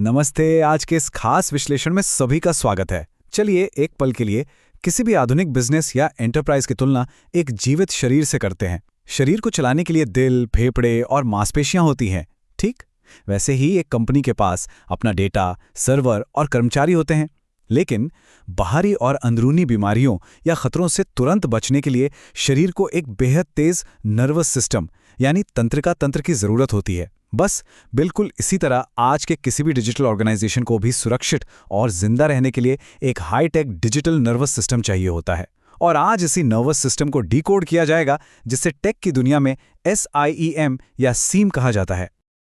नमस्ते। आज के इस खास विश्लेषण में सभी का स्वागत है। चलिए एक पल के लिए किसी भी आधुनिक बिजनेस या एंटरप्राइज की तुलना एक जीवित शरीर से करते हैं। शरीर को चलाने के लिए दिल, फेफड़े और मांसपेशियां होती हैं, ठीक? वैसे ही एक कंपनी के पास अपना डेटा, सर्वर और कर्मचारी होते हैं। लेकिन बाहरी और अंदरूनी बीमारियों या खतरों से तुरंत बचने के लिए शरीर को एक बेहद तेज नर्वस सिस्टम यानी तंत्रिका तंत्र की जरूरत होती है। बस बिल्कुल इसी तरह आज के किसी भी डिजिटल ऑर्गेनाइजेशन को भी सुरक्षित और जिंदा रहने के लिए एक हाईटेक डिजिटल नर्वस सिस्टम चाहिए होता है। और आज इसी नर्वस सिस्टम को डिकोड किया जाएगा, जिसे टेक की दुनिया में SIEM या सीम कहा जाता है।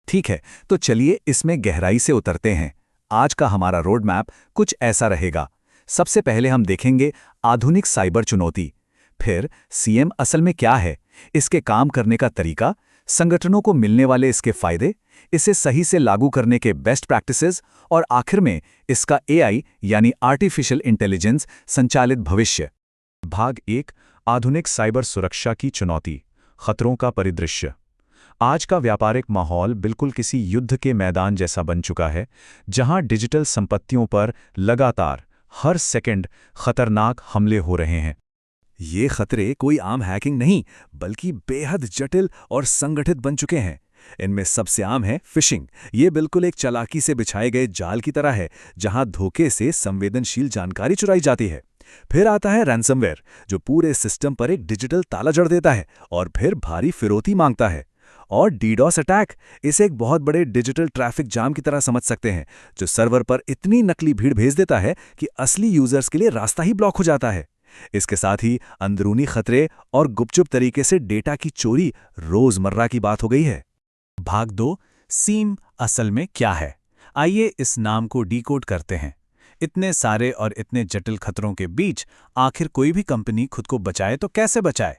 ठीक है, तो चलिए इसमें गहराई से उतरते हैं। आज का हमारा रोड मैप कुछ ऐसा रहेगा। सबसे पहले हम देखेंगे आधुनिक साइबर चुनौती, फिर सीएम असल में क्या है, इसके काम करने का तरीका, संगठनों को मिलने वाले इसके फायदे, इसे सही से लागू करने के बेस्ट प्रैक्टिसेस और आखिर में इसका AI यानी आर्टिफिशियल इंटेलिजेंस संचालित भविष्य। भाग 1, आधुनिक साइबर सुरक्षा की चुनौती, खतरों का परिदृश्य। आज का व्यापारिक माहौल बिल्कुल किसी युद्ध के मैदान जैसा बन चुका है, जहां डिजिटल संपत्तियों पर लगातार हर सेकंड खतरनाक हमले हो रहे हैं। ये खतरे कोई आम हैकिंग नहीं, बल्कि बेहद जटिल और संगठित बन चुके हैं। इनमें सबसे आम है फिशिंग। ये बिल्कुल एक चालाकी से बिछाए गए जाल की तरह है, जहां धोखे से संवेदनशील जानकारी चुराई जाती है। फिर आता है रैंसमवेयर, जो पूरे सिस्टम पर एक डिजिटल ताला जड़ देता है और फिर भारी फिरौती मांगता है। और डीडॉस अटैक, इसे एक बहुत बड़े डिजिटल ट्रैफिक जाम की तरह समझ सकते हैं, जो सर्वर पर इतनी नकली भीड़ भेज देता है कि असली यूजर्स के लिए रास्ता ही ब्लॉक हो जाता है। इसके साथ ही अंदरूनी खतरे और गुपचुप तरीके से डेटा की चोरी रोजमर्रा की बात हो गई है। भाग 2, सीम असल में क्या है? आइए इस नाम को डिकोड करते हैं। इतने सारे और इतने जटिल खतरों के बीच आखिर कोई भी कंपनी खुद को बचाए तो कैसे बचाए?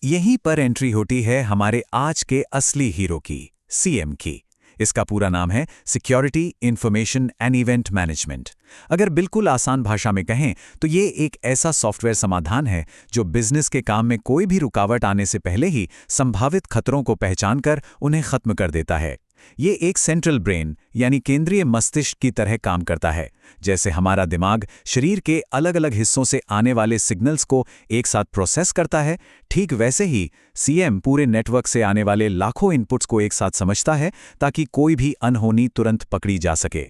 यहीं पर एंट्री होती है हमारे आज के असली हीरो की, सीएम की। इसका पूरा नाम है security information and event management. अगर बिल्कुल आसान भाषा में कहें तो ये एक ऐसा सॉफ्टवेयर समाधान है जो बिजनेस के काम में कोई भी रुकावट आने से पहले ही संभावित खतरों को पहचानकर उन्हें खत्म कर देता है। ये एक सेंट्रल ब्रेन यानी केंद्रीय मस्तिष्क की तरह काम करता है। जैसे हमारा दिमाग शरीर के अलग अलग हिस्सों से आने वाले सिग्नल्स को एक साथ प्रोसेस करता है, ठीक वैसे ही सीएम पूरे नेटवर्क से आने वाले लाखों इनपुट्स को एक साथ समझता है, ताकि कोई भी अनहोनी तुरंत पकड़ी जा सके।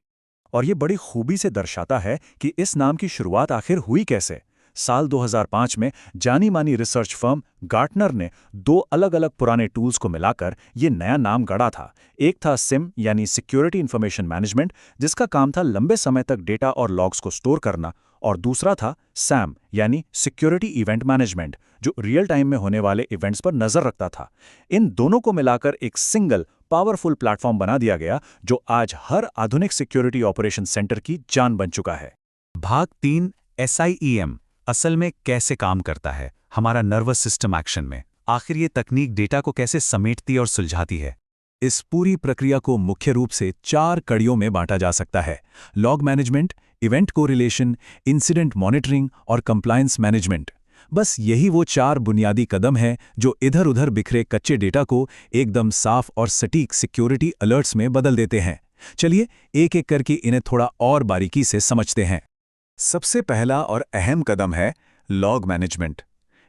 और ये बड़ी खूबी से दर्शाता है कि इस नाम की शुरुआत आखिर हुई कैसे। साल 2005 में जानी मानी रिसर्च फर्म गार्टनर ने 2 अलग अलग पुराने टूल्स को मिलाकर ये नया नाम गढ़ा था। एक था सिम यानी सिक्योरिटी इंफॉर्मेशन मैनेजमेंट, जिसका काम था लंबे समय तक डेटा और लॉग्स को स्टोर करना, और दूसरा था सैम यानी सिक्योरिटी इवेंट मैनेजमेंट, जो रियल टाइम में होने वाले इवेंट्स पर नजर रखता था। इन दोनों को मिलाकर एक सिंगल पावरफुल प्लेटफॉर्म बना दिया गया, जो आज हर आधुनिक सिक्योरिटी ऑपरेशन सेंटर की जान बन चुका है। भाग 3, SIEM असल में कैसे काम करता है हमारा नर्वस सिस्टम एक्शन में। आखिर ये तकनीक डेटा को कैसे समेटती और सुलझाती है? इस पूरी प्रक्रिया को मुख्य रूप से 4 कड़ियों में बांटा जा सकता है: log management, event correlation, incident monitoring और कंप्लायंस मैनेजमेंट। बस यही वो 4 बुनियादी कदम हैं जो इधर-उधर बिखरे कच्चे डेटा को एकदम साफ और सटीक सिक्योरिटी अलर्ट्स में बदल देते हैं। चलिए एक-एक करके इन्हें थोड़ा और बारीकी से समझते हैं। सबसे पहला और अहम कदम है लॉग मैनेजमेंट।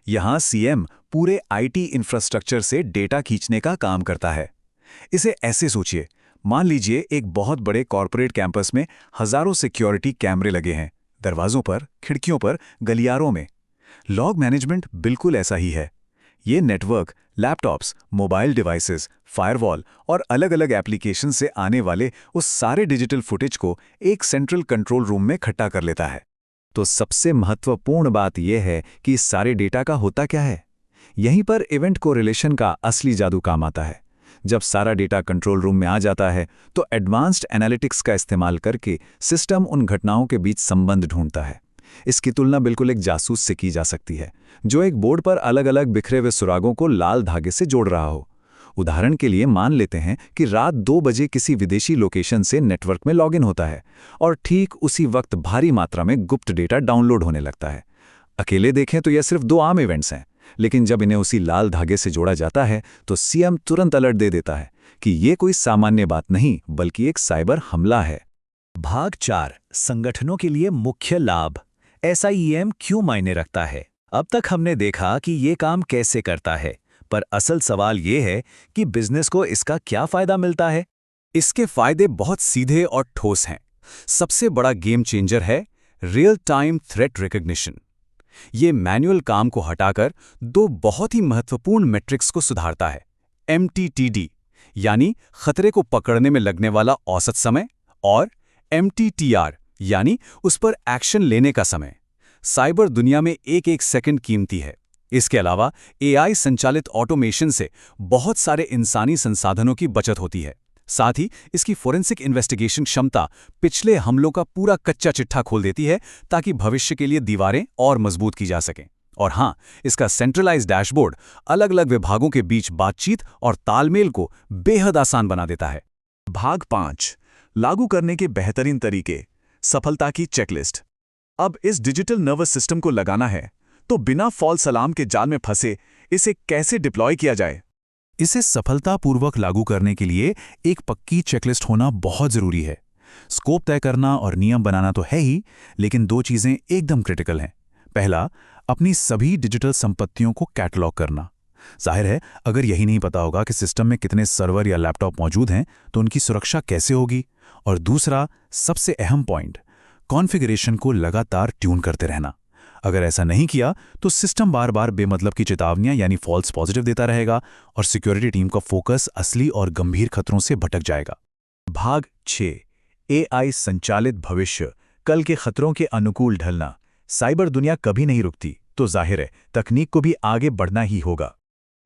यहां सीएम पूरे आईटी इंफ्रास्ट्रक्चर से डेटा खींचने का काम करता है। इसे ऐसे सोचिए, मान लीजिए एक बहुत बड़े कॉर्पोरेट कैंपस में हजारों सिक्योरिटी कैमरे लगे हैं, दरवाजों पर, खिड़कियों पर, गलियारों में। लॉग मैनेजमेंट बिल्कुल ऐसा ही है। ये network, laptops, mobile devices, firewall और अलग-अलग एप्लीकेशन से आने वाले उस सारे डिजिटल फुटेज को एक सेंट्रल कंट्रोल रूम में इकट्ठा कर लेता है। तो सबसे महत्वपूर्ण बात यह है कि इस सारे डेटा का होता क्या है। यहीं पर इवेंट कोरिलेशन का असली जादू काम आता है। जब सारा डेटा कंट्रोल रूम में आ जाता है तो एडवांस्ड एनालिटिक्स का इस्तेमाल करके सिस्टम उन घटनाओं के बीच संबंध ढूंढता है। इसकी तुलना बिल्कुल एक जासूस से की जा सकती है, जो एक बोर्ड पर अलग अलग बिखरे हुए सुरागों को लाल धागे से जोड़ रहा हो। उदाहरण के लिए मान लेते हैं कि रात 2 बजे किसी विदेशी लोकेशन से नेटवर्क में लॉगिन होता है और ठीक उसी वक्त भारी मात्रा में गुप्त डेटा डाउनलोड होने लगता है। अकेले देखें तो यह सिर्फ 2 आम इवेंट्स हैं, लेकिन जब इन्हें उसी लाल धागे से जोड़ा जाता है तो सीएम तुरंत अलर्ट दे देता है कि ये कोई सामान्य बात नहीं बल्कि एक साइबर हमला है। भाग 4 संगठनों के लिए मुख्य लाभ। SIEM क्यों मायने रखता है? अब तक हमने देखा कि ये काम कैसे करता है, पर असल सवाल ये है कि बिजनेस को इसका क्या फायदा मिलता है? इसके फायदे बहुत सीधे और ठोस हैं। सबसे बड़ा गेम चेंजर है रियल टाइम थ्रेट रिकग्निशन। ये मैनुअल काम को हटाकर दो बहुत ही महत्वपूर्ण मैट्रिक्स को सुधारता है। MTTD यानी खतरे को पकड़ने में लगने वाला औसत समय, और MTTR यानी उस पर एक्शन लेने का समय। साइबर दुनिया में एक सेकंड कीमती है। इसके अलावा AI संचालित ऑटोमेशन से बहुत सारे इंसानी संसाधनों की बचत होती है। साथ ही इसकी फोरेंसिक इन्वेस्टिगेशन क्षमता पिछले हमलों का पूरा कच्चा चिट्ठा खोल देती है, ताकि भविष्य के लिए दीवारें और मजबूत की जा सकें। और हाँ, इसका सेंट्रलाइज्ड डैशबोर्ड अलग अलग विभागों के बीच बातचीत और तालमेल को बेहद आसान बना देता है। भाग 5 लागू करने के बेहतरीन तरीके, सफलता की चेकलिस्ट। अब इस डिजिटल नर्वस सिस्टम को लगाना है तो बिना फॉल्स अलार्म के जाल में फंसे इसे कैसे डिप्लॉय किया जाए? इसे सफलतापूर्वक लागू करने के लिए एक पक्की चेकलिस्ट होना बहुत जरूरी है। स्कोप तय करना और नियम बनाना तो है ही, लेकिन दो चीजें एकदम क्रिटिकल हैं। पहला, अपनी सभी डिजिटल संपत्तियों को कैटलॉग करना। जाहिर है, अगर यही नहीं पता होगा कि सिस्टम में कितने सर्वर या लैपटॉप मौजूद हैं, तो उनकी सुरक्षा कैसे होगी। और दूसरा, सबसे अहम पॉइंट, कॉन्फ़िगरेशन को लगातार ट्यून करते रहना। अगर ऐसा नहीं किया तो सिस्टम बार बार बेमतलब की चेतावनियां यानी फॉल्स पॉजिटिव देता रहेगा और सिक्योरिटी टीम का फोकस असली और गंभीर खतरों से भटक जाएगा। भाग 6 AI संचालित भविष्य, कल के खतरों के अनुकूल ढलना। साइबर दुनिया कभी नहीं रुकती, तो जाहिर है तकनीक को भी आगे बढ़ना ही होगा।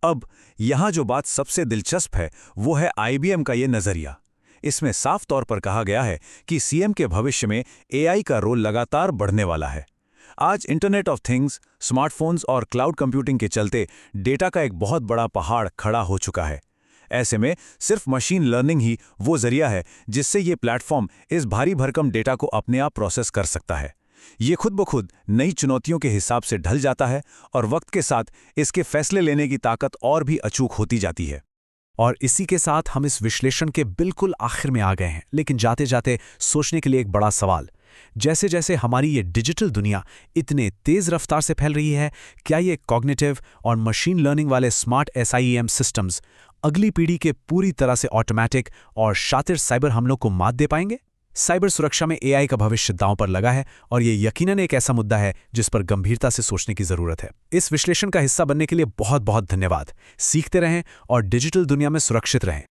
अब यहाँ जो बात सबसे दिलचस्प है वो है IBM का ये नज़रिया। इसमें साफ तौर पर कहा गया है कि CM के भविष्य में AI का रोल लगातार बढ़ने वाला है। आज इंटरनेट ऑफ थिंग्स, स्मार्टफोन्स और क्लाउड कंप्यूटिंग के चलते डेटा का एक बहुत बड़ा पहाड़ खड़ा हो चुका है। ऐसे में सिर्फ मशीन लर्निंग ही वो जरिया है जिससे ये प्लेटफॉर्म इस भारी भरकम डेटा को अपने आप प्रोसेस कर सकता है। ये खुद ब खुद नई चुनौतियों के हिसाब से ढल जाता है और वक्त के साथ इसके फैसले लेने की ताकत और भी अचूक होती जाती है। और इसी के साथ हम इस विश्लेषण के बिल्कुल आखिर में आ गए हैं, लेकिन जाते जाते सोचने के लिए एक बड़ा सवाल। जैसे जैसे हमारी ये डिजिटल दुनिया इतने तेज रफ्तार से फैल रही है, क्या ये कॉग्निटिव और मशीन लर्निंग वाले स्मार्ट SIEM सिस्टम्स अगली पीढ़ी के पूरी तरह से ऑटोमैटिक और शातिर साइबर हमलों को मात दे पाएंगे? साइबर सुरक्षा में AI का भविष्य दांव पर लगा है और ये यकीनन एक ऐसा मुद्दा है जिस पर गंभीरता से सोचने की जरूरत है। इस विश्लेषण का हिस्सा बनने के लिए बहुत बहुत धन्यवाद। सीखते रहें और डिजिटल दुनिया में सुरक्षित रहें।